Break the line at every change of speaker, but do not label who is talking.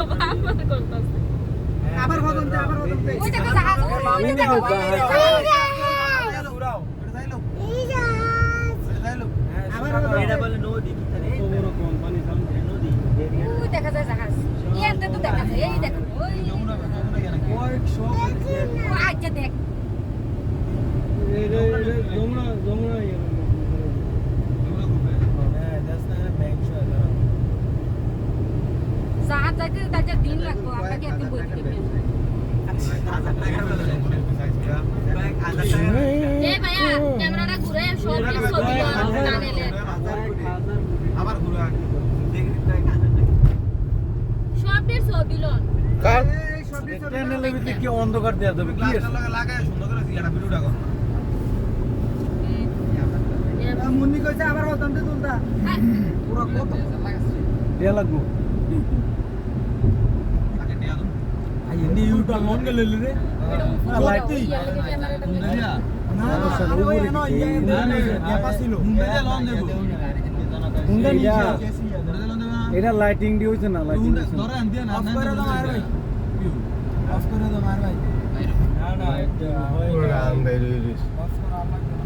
আমার করতেছে
আবার বদন দে
ওই দেখো জাহাজ ওই দেখো
উড়াও এটা যাইলো আবার
এটা বলে নদী ভিতরে বড় কোম্পানি সামনে নদী
ওই দেখা যায় জাহাজ ইয়াতে তো দেখা যায় এই দেখো ওই ও আচ্ছা দেখ
যমুনা
জাহাজ যাইতে তাতে দিন লাগবে আপনাকে একদিন বই দিতে এ ভাইয়া ক্যামেরাটা ঘুরে সব ছবি টানেলে
আবার ঘুরে
সবটির ছবি লন
কার চ্যানেলের ভিতরে কি অন্ধকার দেয়া যাবে কি আছে
লাগায় সুন্দর করে একটা ভিডিওটা কর মুন্নি কইছে আবার বদন দে তুলতা পুরো কত
দেয়া লাগবো
আগে নিয়া দাও
আই এন্ডি ইউটিউব অন করে লইলি রে লাইটই
না আরে ওই এনো ক্যাপাসিলো মুন্ডা লন দেব
মুন্ডা নিচে এটা লাইটিং দি হইছে না লাইটিং
ধরে আন দিয়া না অফ করে দাও মার ভাই অফ করে দাও মার ভাই
না না এটা হয়
অফ করা লাগবে না